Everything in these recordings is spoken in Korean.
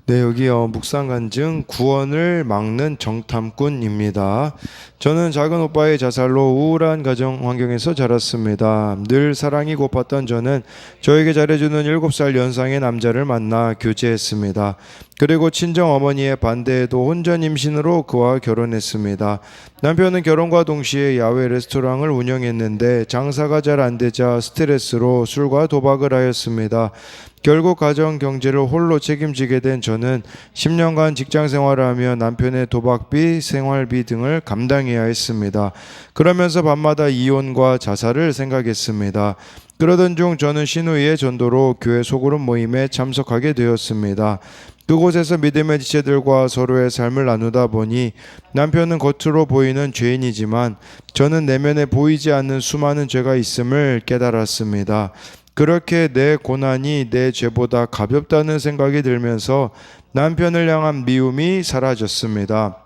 네, 여기요. 묵상간증 구원을 막는 정탐꾼입니다. 저는 작은 오빠의 자살로 우울한 가정 환경에서 자랐습니다. 늘 사랑이 고팠던 저는 저에게 잘해주는 7살 연상의 남자를 만나 교제했습니다. 그리고 친정 어머니의 반대에도 혼전 임신으로 그와 결혼했습니다. 남편은 결혼과 동시에 야외 레스토랑을 운영했는데 장사가 잘 안 되자 스트레스로 술과 도박을 하였습니다. 결국 가정 경제를 홀로 책임지게 된 저는 10년간 직장 생활을 하며 남편의 도박비, 생활비 등을 감당해야 했습니다. 그러면서 밤마다 이혼과 자살을 생각했습니다. 그러던 중 저는 신우이의 전도로 교회 소그룹 모임에 참석하게 되었습니다. 그곳에서 믿음의 지체들과 서로의 삶을 나누다 보니 남편은 겉으로 보이는 죄인이지만 저는 내면에 보이지 않는 수많은 죄가 있음을 깨달았습니다. 그렇게 내 고난이 내 죄보다 가볍다는 생각이 들면서 남편을 향한 미움이 사라졌습니다.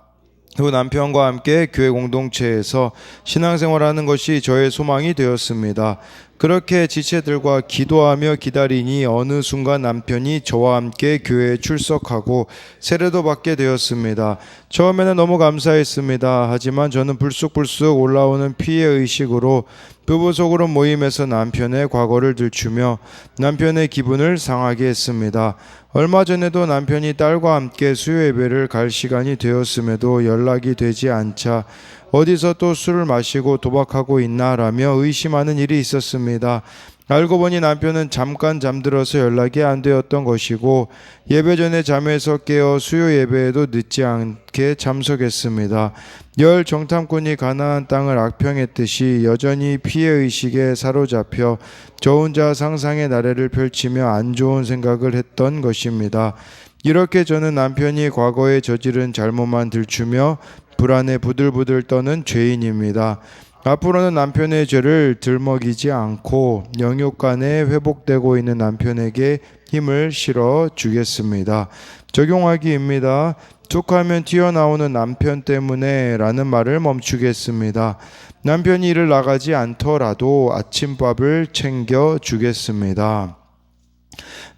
그 남편과 함께 교회 공동체에서 신앙생활하는 것이 저의 소망이 되었습니다. 그렇게 지체들과 기도하며 기다리니 어느 순간 남편이 저와 함께 교회에 출석하고 세례도 받게 되었습니다. 처음에는 너무 감사했습니다. 하지만 저는 불쑥불쑥 올라오는 피해의식으로 부부 소그룹 모임에서 남편의 과거를 들추며 남편의 기분을 상하게 했습니다. 얼마 전에도 남편이 딸과 함께 수요 예배를 갈 시간이 되었음에도 연락이 되지 않자 어디서 또 술을 마시고 도박하고 있나라며 의심하는 일이 있었습니다. 알고 보니 남편은 잠깐 잠들어서 연락이 안 되었던 것이고 예배 전에 잠에서 깨어 수요 예배에도 늦지 않게 참석했습니다. 열 정탐꾼이 가나안 땅을 악평했듯이 여전히 피해의식에 사로잡혀 저 혼자 상상의 나래를 펼치며 안 좋은 생각을 했던 것입니다. 이렇게 저는 남편이 과거에 저지른 잘못만 들추며 불안에 부들부들 떠는 죄인입니다. 앞으로는 남편의 죄를 들먹이지 않고 영육간에 회복되고 있는 남편에게 힘을 실어 주겠습니다. 적용하기입니다. 툭하면 튀어나오는 남편 때문에 라는 말을 멈추겠습니다. 남편이 일을 나가지 않더라도 아침밥을 챙겨 주겠습니다.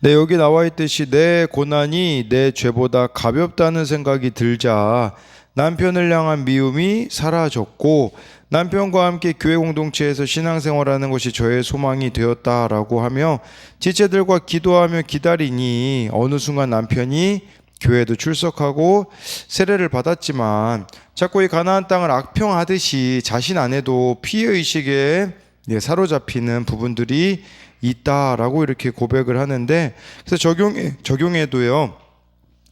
네, 여기 나와 있듯이 내 고난이 내 죄보다 가볍다는 생각이 들자 남편을 향한 미움이 사라졌고 남편과 함께 교회 공동체에서 신앙생활하는 것이 저의 소망이 되었다라고 하며 지체들과 기도하며 기다리니 어느 순간 남편이 교회도 출석하고 세례를 받았지만 자꾸 이 가나안 땅을 악평하듯이 자신 안에도 피해의식에 사로잡히는 부분들이 있다라고 이렇게 고백을 하는데, 그래서 적용해도요,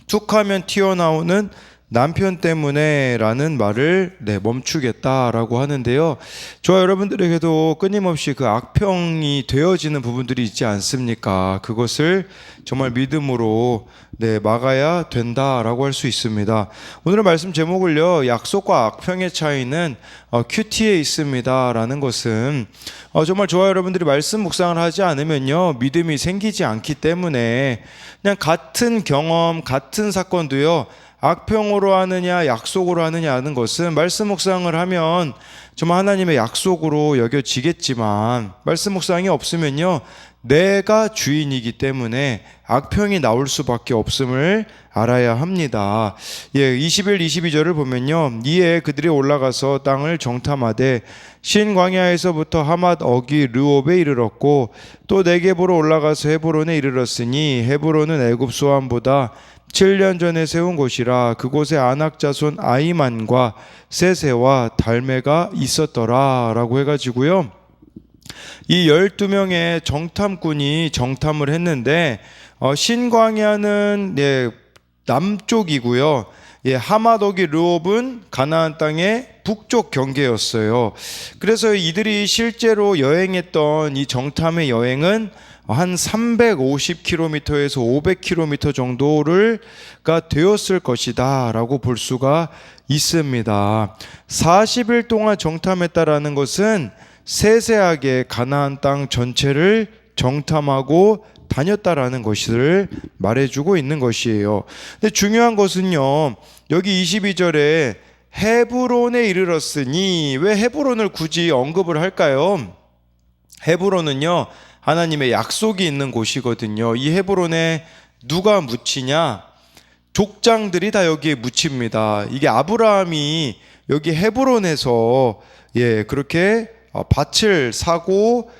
툭하면 튀어나오는 남편 때문에 라는 말을 멈추겠다라고 하는데요. 저와 여러분들에게도 끊임없이 그 악평이 되어지는 부분들이 있지 않습니까? 그것을 정말 믿음으로 막아야 된다라고 할 수 있습니다. 오늘의 말씀 제목을요, 약속과 악평의 차이는 큐티에 있습니다 라는 것은 정말 저와 여러분들이 말씀 묵상을 하지 않으면요, 믿음이 생기지 않기 때문에 그냥 같은 경험, 같은 사건도요, 악평으로 하느냐 약속으로 하느냐 하는 것은 말씀 묵상을 하면 정말 하나님의 약속으로 여겨지겠지만 말씀 묵상이 없으면요, 내가 주인이기 때문에 악평이 나올 수밖에 없음을 알아야 합니다. 21, 22절을 보면요, 이에 그들이 올라가서 땅을 정탐하되 신 광야에서부터 하맛 어기 르옵에 이르렀고 또 네겝으로 올라가서 헤브론에 이르렀으니 헤브론은 애굽 소함보다 7년 전에 세운 곳이라 그곳에 아낙 자손 아이만과 세세와 달메가 있었더라 라고 해가지고요, 이 12명의 정탐꾼이 정탐을 했는데 신광야는 남쪽이고요, 하마덕이 르옵은 가나안 땅의 북쪽 경계였어요. 그래서 이들이 실제로 여행했던 이 정탐의 여행은 한 350km에서 500km 정도가 되었을 것이다 라고 볼 수가 있습니다. 40일 동안 정탐했다라는 것은 세세하게 가나안 땅 전체를 정탐하고 다녔다라는 것을 말해주고 있는 것이에요. 근데 중요한 것은요, 여기 22절에 헤브론에 이르렀으니, 왜 헤브론을 굳이 언급을 할까요? 헤브론은요, 하나님의 약속이 있는 곳이거든요. 이 헤브론에 누가 묻히냐? 족장들이 다 여기에 묻힙니다. 이게 아브라함이 여기 헤브론에서 그렇게 밭을 사고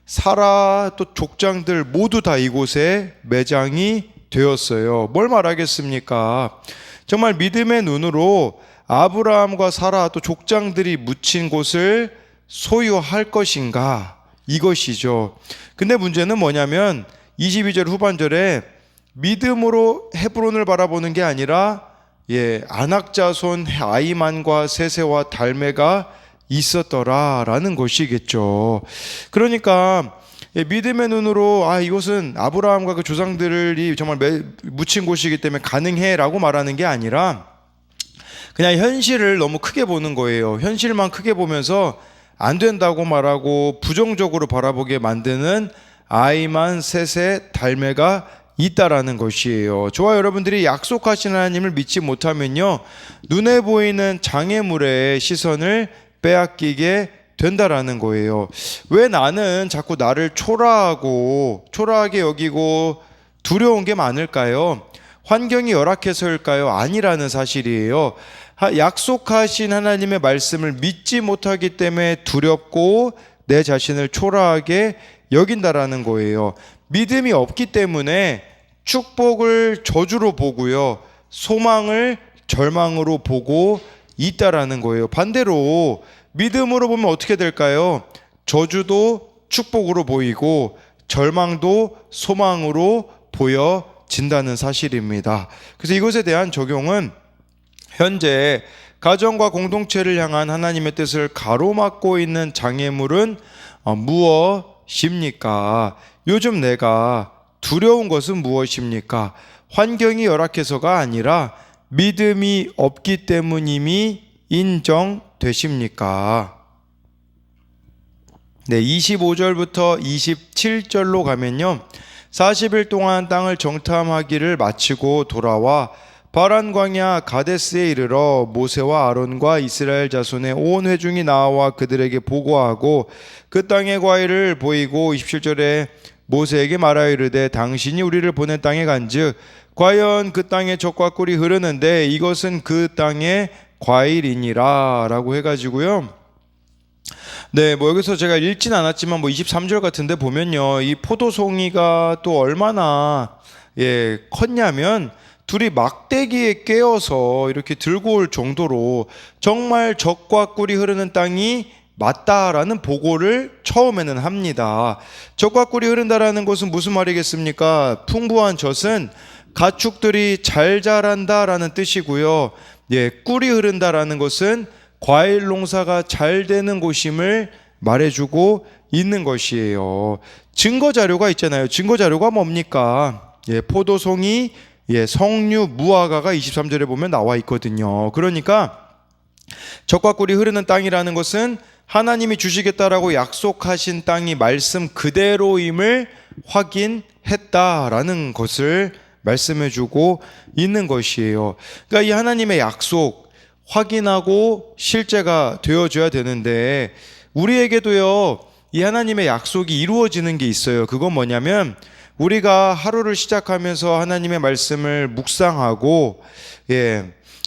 사라 또 족장들 모두 다 이곳에 매장이 되었어요. 뭘 말하겠습니까? 정말 믿음의 눈으로 아브라함과 사라 또 족장들이 묻힌 곳을 소유할 것인가? 이것이죠. 근데 문제는 뭐냐면 22절 후반절에 믿음으로 헤브론을 바라보는 게 아니라 안악자손 아이만과 세세와 달메가 있었더라라는 것이겠죠. 그러니까 믿음의 눈으로 이것은 아브라함과 그 조상들이 정말 묻힌 곳이기 때문에 가능해라고 말하는 게 아니라 그냥 현실을 너무 크게 보는 거예요. 현실만 크게 보면서 안 된다고 말하고 부정적으로 바라보게 만드는 아이만 세세 달메가 있다라는 것이에요. 저와 여러분들이 약속하신 하나님을 믿지 못하면요, 눈에 보이는 장애물의 시선을 빼앗기게 된다라는 거예요. 왜 나는 자꾸 나를 초라하게 여기고 두려운 게 많을까요? 환경이 열악해서일까요? 아니라는 사실이에요. 약속하신 하나님의 말씀을 믿지 못하기 때문에 두렵고 내 자신을 초라하게 여긴다라는 거예요. 믿음이 없기 때문에 축복을 저주로 보고요, 소망을 절망으로 보고 있다라는 거예요. 반대로 믿음으로 보면 어떻게 될까요? 저주도 축복으로 보이고 절망도 소망으로 보여진다는 사실입니다. 그래서 이것에 대한 적용은 현재 가정과 공동체를 향한 하나님의 뜻을 가로막고 있는 장애물은 무엇입니까? 요즘 내가 두려운 것은 무엇입니까? 환경이 열악해서가 아니라 믿음이 없기 때문임이 인정되십니까? 25절부터 27절로 가면요, 40일 동안 땅을 정탐하기를 마치고 돌아와 바란 광야 가데스에 이르러 모세와 아론과 이스라엘 자손의 온 회중이 나와 그들에게 보고하고 그 땅의 과일을 보이고 27절에 모세에게 말하여 이르되 당신이 우리를 보낸 땅에 간즉 과연 그 땅에 젖과 꿀이 흐르는데 이것은 그 땅의 과일이니라 라고 해가지고요. 여기서 제가 읽진 않았지만 23절 같은데 보면요, 이 포도송이가 또 얼마나 컸냐면 둘이 막대기에 깨어서 이렇게 들고 올 정도로 정말 젖과 꿀이 흐르는 땅이 맞다라는 보고를 처음에는 합니다. 젖과 꿀이 흐른다라는 것은 무슨 말이겠습니까? 풍부한 젖은 가축들이 잘 자란다라는 뜻이고요. 꿀이 흐른다라는 것은 과일 농사가 잘 되는 곳임을 말해주고 있는 것이에요. 증거 자료가 있잖아요. 증거 자료가 뭡니까? 포도송이, 성류, 무화과가 23절에 보면 나와 있거든요. 그러니까 젖과 꿀이 흐르는 땅이라는 것은 하나님이 주시겠다라고 약속하신 땅이 말씀 그대로임을 확인했다라는 것을 말씀해주고 있는 것이에요. 그러니까 이 하나님의 약속 확인하고 실제가 되어줘야 되는데 우리에게도요, 이 하나님의 약속이 이루어지는 게 있어요. 그건 뭐냐면 우리가 하루를 시작하면서 하나님의 말씀을 묵상하고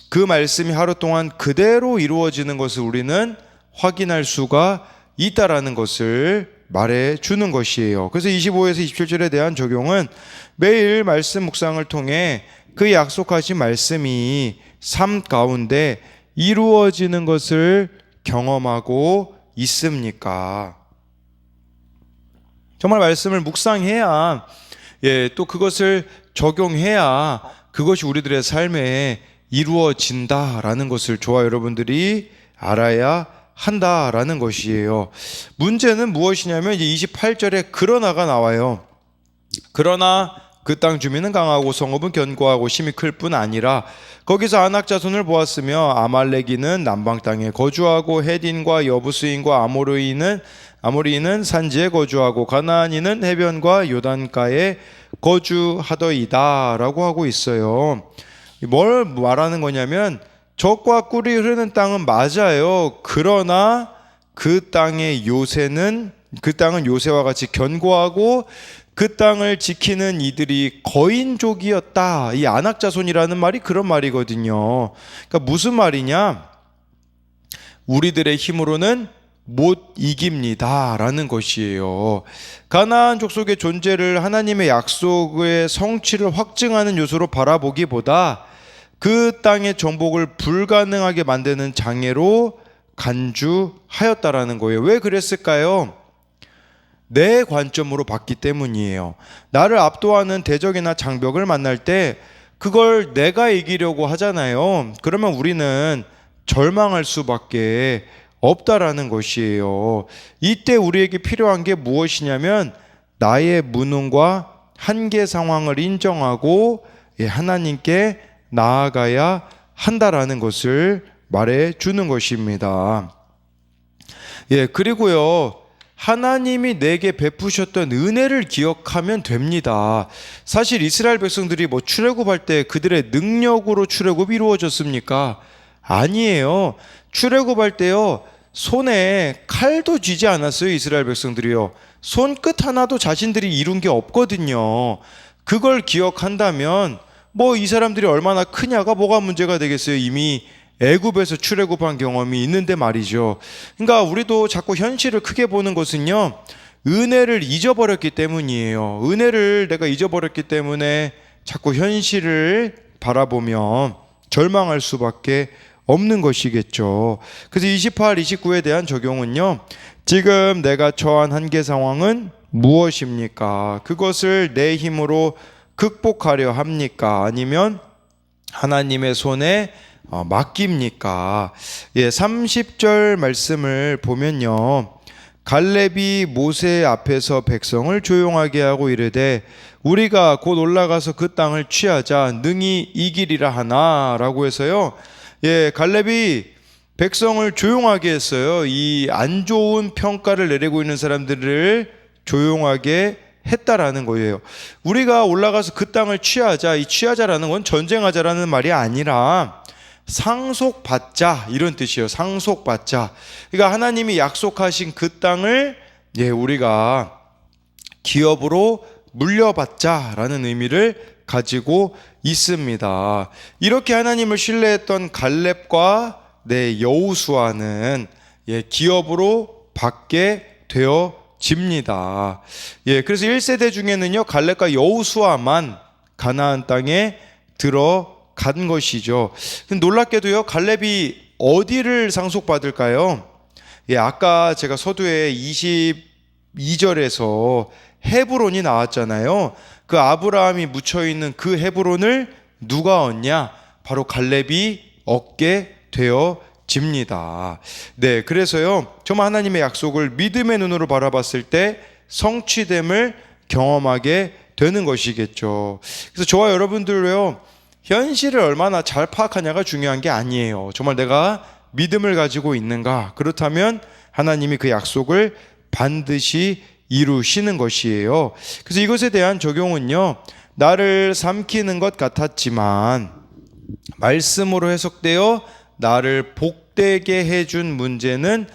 그 말씀이 하루 동안 그대로 이루어지는 것을 우리는 확인할 수가 있다라는 것을 말해주는 것이에요. 그래서 25에서 27절에 대한 적용은 매일 말씀 묵상을 통해 그 약속하신 말씀이 삶 가운데 이루어지는 것을 경험하고 있습니까? 정말 말씀을 묵상해야 또 그것을 적용해야 그것이 우리들의 삶에 이루어진다라는 것을 저와 여러분들이 알아야 한다라는 것이에요. 문제는 무엇이냐면 이제 28절에 그러나가 나와요. 그러나 그 땅 주민은 강하고 성읍은 견고하고 힘이 클 뿐 아니라 거기서 아낙 자손을 보았으며 아말렉인은 남방 땅에 거주하고 헤딘과 여부스인과 아모리인은 산지에 거주하고 가나안인은 해변과 요단가에 거주하더이다 라고 하고 있어요. 뭘 말하는 거냐면 젖과 꿀이 흐르는 땅은 맞아요. 그러나 그 땅은 요새와 같이 견고하고 그 땅을 지키는 이들이 거인족이었다. 이 아낙 자손이라는 말이 그런 말이거든요. 그러니까 무슨 말이냐? 우리들의 힘으로는 못 이깁니다 라는 것이에요. 가나안 족속의 존재를 하나님의 약속의 성취를 확증하는 요소로 바라보기보다 그 땅의 정복을 불가능하게 만드는 장애로 간주하였다라는 거예요. 왜 그랬을까요? 내 관점으로 봤기 때문이에요. 나를 압도하는 대적이나 장벽을 만날 때 그걸 내가 이기려고 하잖아요. 그러면 우리는 절망할 수밖에 없다라는 것이에요. 이때 우리에게 필요한 게 무엇이냐면 나의 무능과 한계 상황을 인정하고 하나님께 나아가야 한다라는 것을 말해 주는 것입니다. 그리고요, 하나님이 내게 베푸셨던 은혜를 기억하면 됩니다. 사실 이스라엘 백성들이 출애굽할 때 그들의 능력으로 출애굽이 이루어졌습니까? 아니에요. 출애굽할 때요, 손에 칼도 쥐지 않았어요. 이스라엘 백성들이요. 손끝 하나도 자신들이 이룬 게 없거든요. 그걸 기억한다면 이 사람들이 얼마나 크냐가 뭐가 문제가 되겠어요. 이미 애굽에서 출애굽한 경험이 있는데 말이죠. 그러니까 우리도 자꾸 현실을 크게 보는 것은요, 은혜를 잊어버렸기 때문이에요. 은혜를 내가 잊어버렸기 때문에 자꾸 현실을 바라보면 절망할 수밖에 없는 것이겠죠. 그래서 28, 29에 대한 적용은요, 지금 내가 처한 한계 상황은 무엇입니까? 그것을 내 힘으로 극복하려 합니까? 아니면 하나님의 손에 맡깁니까? 30절 말씀을 보면요, 갈렙이 모세 앞에서 백성을 조용하게 하고 이르되 우리가 곧 올라가서 그 땅을 취하자 능히 이기리라 하나 라고 해서요, 갈렙이 백성을 조용하게 했어요. 이 안 좋은 평가를 내리고 있는 사람들을 조용하게 했다라는 거예요. 우리가 올라가서 그 땅을 취하자, 이 취하자라는 건 전쟁하자라는 말이 아니라 상속받자 이런 뜻이에요. 상속받자. 그러니까 하나님이 약속하신 그 땅을 우리가 기업으로 물려받자라는 의미를 가지고 있습니다. 이렇게 하나님을 신뢰했던 갈렙과 여호수아는 기업으로 받게 되어집니다. 그래서 1세대 중에는요, 갈렙과 여호수아만 가나안 땅에 들어간 것이죠. 놀랍게도요, 갈렙이 어디를 상속받을까요? 아까 제가 서두에 22절에서 헤브론이 나왔잖아요. 그 아브라함이 묻혀있는 그 헤브론을 누가 얻냐? 바로 갈렙이 얻게 되어집니다. 그래서요, 정말 하나님의 약속을 믿음의 눈으로 바라봤을 때 성취됨을 경험하게 되는 것이겠죠. 그래서 저와 여러분들요, 현실을 얼마나 잘 파악하냐가 중요한 게 아니에요. 정말 내가 믿음을 가지고 있는가? 그렇다면 하나님이 그 약속을 반드시 이루시는 것이에요. 그래서 이것에 대한 적용은요, 나를 삼키는 것 같았지만 말씀으로 해석되어 나를 복되게 해준 문제는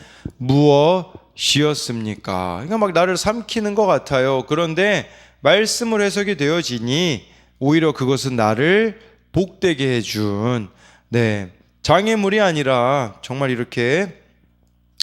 무엇이었습니까? 그러니까 나를 삼키는 것 같아요. 그런데 말씀으로 해석이 되어지니 오히려 그것은 나를 복되게 해준 장애물이 아니라 정말 이렇게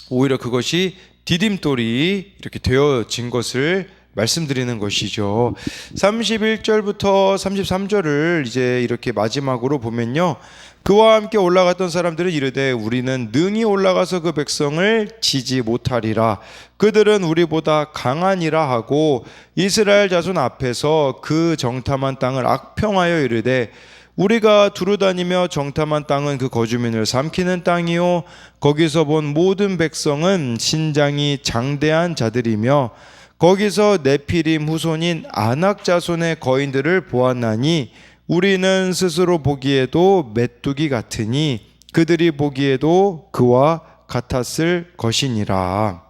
오히려 그것이 디딤돌이 이렇게 되어진 것을 말씀드리는 것이죠. 31절부터 33절을 이제 이렇게 마지막으로 보면요, 그와 함께 올라갔던 사람들은 이르되 우리는 능히 올라가서 그 백성을 치지 못하리라. 그들은 우리보다 강하니라 하고 이스라엘 자손 앞에서 그 정탐한 땅을 악평하여 이르되 우리가 두루다니며 정탐한 땅은 그 거주민을 삼키는 땅이요 거기서 본 모든 백성은 신장이 장대한 자들이며 거기서 네피림 후손인 아낙 자손의 거인들을 보았나니 우리는 스스로 보기에도 메뚜기 같으니 그들이 보기에도 그와 같았을 것이니라.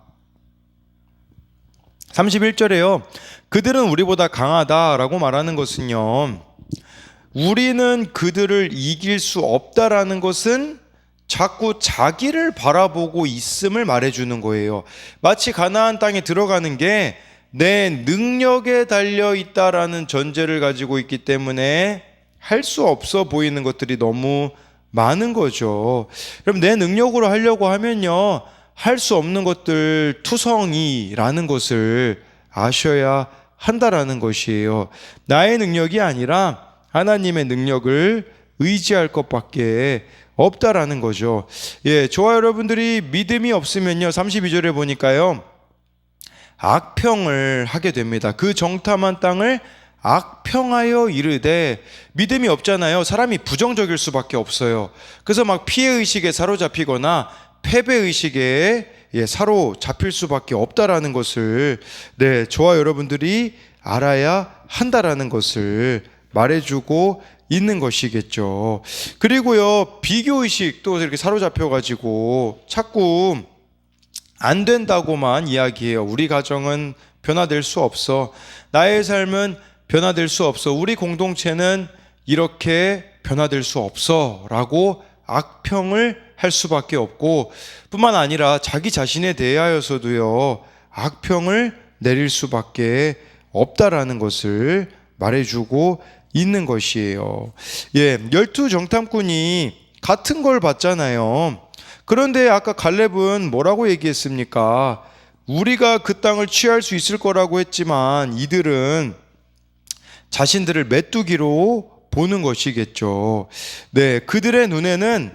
31절에요. 그들은 우리보다 강하다라고 말하는 것은요, 우리는 그들을 이길 수 없다라는 것은 자꾸 자기를 바라보고 있음을 말해주는 거예요. 마치 가나안 땅에 들어가는 게 내 능력에 달려 있다라는 전제를 가지고 있기 때문에 할 수 없어 보이는 것들이 너무 많은 거죠. 그럼 내 능력으로 하려고 하면요, 할 수 없는 것들 투성이라는 것을 아셔야 한다라는 것이에요. 나의 능력이 아니라 하나님의 능력을 의지할 것밖에 없다라는 거죠. 예, 저와 여러분들이 믿음이 없으면요, 32절에 보니까요, 악평을 하게 됩니다. 그 정탐한 땅을 악평하여 이르되, 믿음이 없잖아요. 사람이 부정적일 수밖에 없어요. 그래서 막 피해의식에 사로잡히거나 패배의식에 사로잡힐 수밖에 없다라는 것을 저와 여러분들이 알아야 한다라는 것을 말해주고 있는 것이겠죠. 그리고요, 비교의식 또 이렇게 사로잡혀가지고 자꾸 안 된다고만 이야기해요. 우리 가정은 변화될 수 없어. 나의 삶은 변화될 수 없어. 우리 공동체는 이렇게 변화될 수 없어 라고 악평을 할 수밖에 없고, 뿐만 아니라 자기 자신에 대하여서도요, 악평을 내릴 수밖에 없다라는 것을 말해주고 있는 것이에요. 예, 12 정탐꾼이 같은 걸 봤잖아요. 그런데 아까 갈렙은 뭐라고 얘기했습니까? 우리가 그 땅을 취할 수 있을 거라고 했지만 이들은 자신들을 메뚜기로 보는 것이겠죠. 네, 그들의 눈에는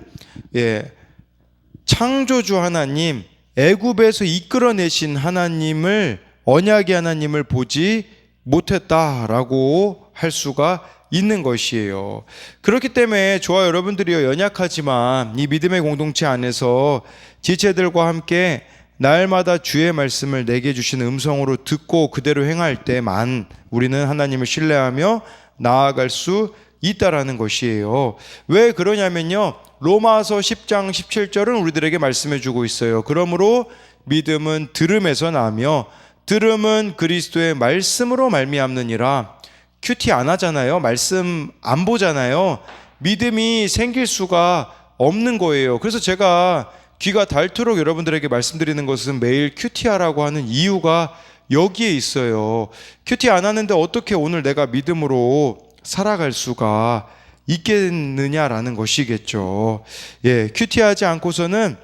창조주 하나님, 애굽에서 이끌어내신 하나님을, 언약의 하나님을 보지 못했다라고 할 수가 있는 것이에요. 그렇기 때문에 저와 여러분들이요, 연약하지만 이 믿음의 공동체 안에서 지체들과 함께 날마다 주의 말씀을 내게 주시는 음성으로 듣고 그대로 행할 때만 우리는 하나님을 신뢰하며 나아갈 수 있다라는 것이에요. 왜 그러냐면요, 로마서 10장 17절은 우리들에게 말씀해 주고 있어요. 그러므로 믿음은 들음에서 나며 들음은 그리스도의 말씀으로 말미암느니라. 큐티 안 하잖아요. 말씀 안 보잖아요. 믿음이 생길 수가 없는 거예요. 그래서 제가 귀가 닳도록 여러분들에게 말씀드리는 것은 매일 큐티하라고 하는 이유가 여기에 있어요. 큐티 안 하는데 어떻게 오늘 내가 믿음으로 살아갈 수가 있겠느냐라는 것이겠죠. 예, 큐티하지 않고서는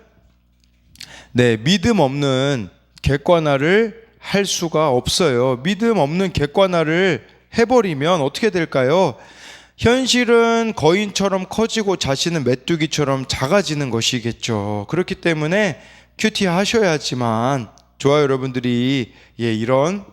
믿음 없는 객관화를 할 수가 없어요. 믿음 없는 객관화를 해버리면 어떻게 될까요? 현실은 거인처럼 커지고 자신은 메뚜기처럼 작아지는 것이겠죠. 그렇기 때문에 큐티 하셔야지만 저와 여러분들이 이런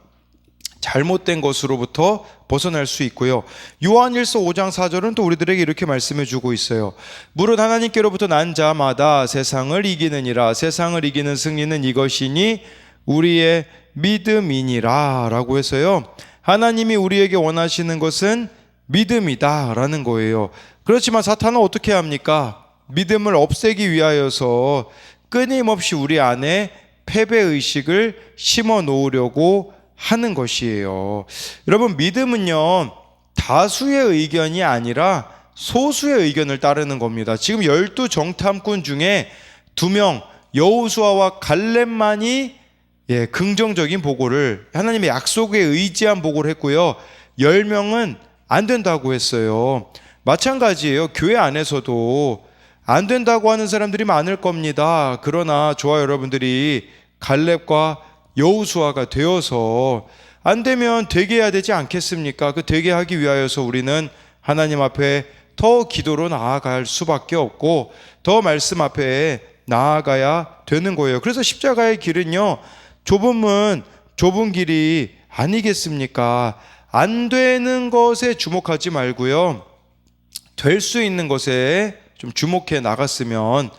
잘못된 것으로부터 벗어날 수 있고요. 요한일서 5장 4절은 또 우리들에게 이렇게 말씀해 주고 있어요. 무릇 하나님께로부터 난 자마다 세상을 이기느니라. 세상을 이기는 승리는 이것이니 우리의 믿음이니라 라고 해서요, 하나님이 우리에게 원하시는 것은 믿음이다 라는 거예요. 그렇지만 사탄은 어떻게 합니까? 믿음을 없애기 위하여서 끊임없이 우리 안에 패배의식을 심어 놓으려고 하는 것이에요. 여러분, 믿음은요, 다수의 의견이 아니라 소수의 의견을 따르는 겁니다. 지금 12 정탐꾼 중에 2명, 여호수아와 갈렙만이 긍정적인 보고를, 하나님의 약속에 의지한 보고를 했고요. 10명은 안 된다고 했어요. 마찬가지예요. 교회 안에서도 안 된다고 하는 사람들이 많을 겁니다. 그러나 저와 여러분들이 갈렙과 여호수아가 되어서 안 되면 되게 해야 되지 않겠습니까? 그 되게 하기 위하여서 우리는 하나님 앞에 더 기도로 나아갈 수밖에 없고 더 말씀 앞에 나아가야 되는 거예요. 그래서 십자가의 길은요, 좁은 문, 좁은 길이 아니겠습니까? 안 되는 것에 주목하지 말고요, 될 수 있는 것에 좀 주목해 나갔으면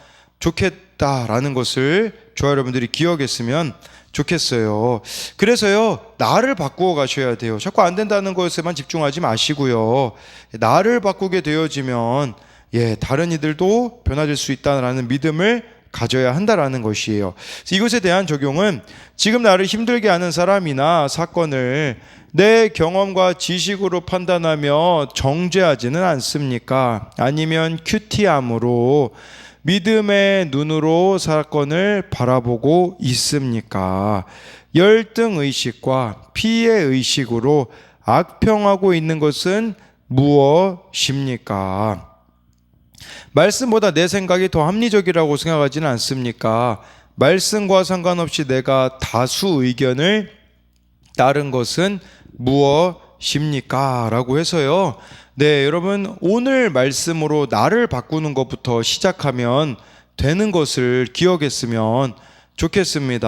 좋겠다라는 것을 저와 여러분들이 기억했으면 좋겠어요. 그래서요, 나를 바꾸어 가셔야 돼요. 자꾸 안 된다는 것에만 집중하지 마시고요, 나를 바꾸게 되어지면 다른 이들도 변화될 수 있다는 믿음을 가져야 한다라는 것이에요. 이것에 대한 적용은 지금 나를 힘들게 하는 사람이나 사건을 내 경험과 지식으로 판단하며 정죄하지는 않습니까? 아니면 큐티함으로 믿음의 눈으로 사건을 바라보고 있습니까? 열등 의식과 피해 의식으로 악평하고 있는 것은 무엇입니까? 말씀보다 내 생각이 더 합리적이라고 생각하지는 않습니까? 말씀과 상관없이 내가 다수 의견을 따른 것은 무엇입니까? 라고 해서요. 네, 여러분 오늘 말씀으로 나를 바꾸는 것부터 시작하면 되는 것을 기억했으면 좋겠습니다.